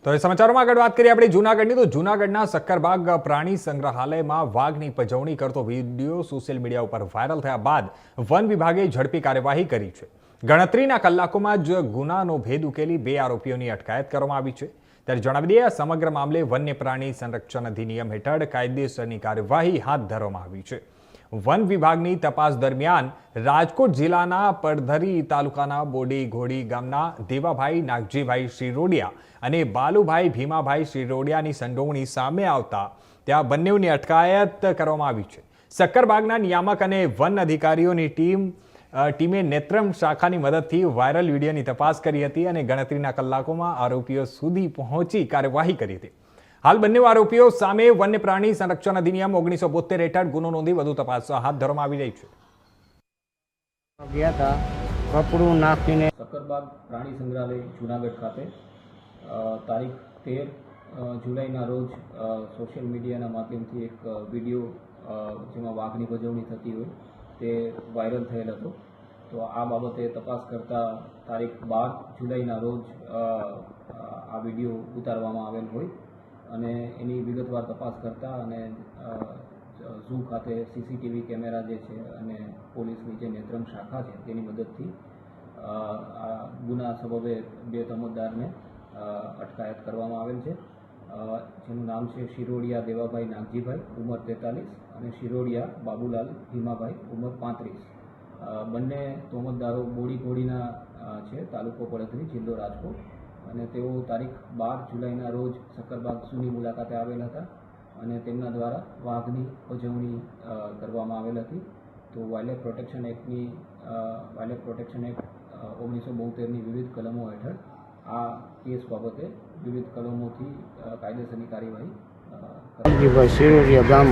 તો એ સમાચારોમાં આગળ વાત કરીએ આપણે જૂનાગઢની તો જૂનાગઢના સક્કરબાગ પ્રાણી સંગ્રહાલયમાં વાઘની પજવણી કરતો વિડીયો સોશિયલ મીડિયા ઉપર વાયરલ થયા બાદ વન વિભાગે ઝડપી કાર્યવાહી કરી છે। ગણતરીના કલાકોમાં જ ગુનાનો ભેદ ઉકેલી 2 આરોપીઓની અટકાયત કરવામાં આવી છે। ત્યારે જણાવી દઈએ સમગ્ર મામલે વન્ય પ્રાણી સંરક્ષણ અધિનિયમ હેઠળ કાયદેસરની કાર્યવાહી હાથ ધરવામાં આવી છે। વન વિભાગની તપાસ દરમિયાન રાજકોટ જિલ્લાના પડધરી તાલુકાના બોડી ઘોડી ગામના દેવાભાઈ નાગજીભાઈ શિરોડિયા અને બાલુભાઈ ભીમાભાઈ શિરોડિયાની સંડોવણી સામે આવતા ત્યાં બંનેની અટકાયત કરવામાં આવી છે। સક્કરબાગના નિયામક અને વન અધિકારીઓની ટીમે નેત્રમ શાખાની મદદથી વાયરલ વિડીયોની તપાસ કરી હતી અને ગણતરીના કલાકોમાં આરોપીઓ સુધી પહોંચી કાર્યવાહી કરી હતી। હાલ બંને આરોપીઓ સામે વન્ય પ્રાણી સંરક્ષણ અધિનિયમ 1972 હેઠળ ગુનો નોંધી વધુ તપાસ હાથ ધરવામાં આવી રહી છે। ગયા હતા કપડું નાખીને સક્કરબાગ પ્રાણી સંગ્રહાલય જૂનાગઢ ખાતે તારીખ 13 જુલાઈના રોજ સોશિયલ મીડિયાના માધ્યમથી એક વિડીયો જેમાં વાઘની ભજવણી થતી હોય તે વાયરલ થયેલ હતો। તો આ બાબતે તપાસ કરતા તારીખ 12 જુલાઈના રોજ આ વિડીયો ઉતારવામાં આવેલ હોય અને એની વિગતવાર તપાસ કરતા અને ઝૂ ખાતે સીસીટીવી કેમેરા જે છે અને પોલીસની જે નેત્રમ શાખા છે તેની મદદથી આ ગુના સબબે 2 તમોદારને અટકાયત કરવામાં આવેલ છે, જેનું નામ છે શિરોડિયા દેવાભાઈ નાગજીભાઈ ઉંમર 43 અને શિરોડિયા બાબુલાલ ભીમાભાઈ ઉંમર 35। બંને તોમતદારો બોડી ઘોડીના છે, તાલુકો પડધરી, જિલ્લો રાજકોટ, અને તેઓ તારીખ 12 જુલાઈના રોજ સક્કરબાગ ઝૂની મુલાકાતે આવેલ હતા અને તેમના દ્વારા વાઘની પજવણી કરવામાં આવેલ હતી। તો વાઇલ્ડલાઇફ પ્રોટેક્શન એક્ટ 1972ની વિવિધ કલમો હેઠળ આ કેસ બાબતે વિવિધ કલમોથી કાયદેસરની કાર્યવાહી શિરોડિયા ગામ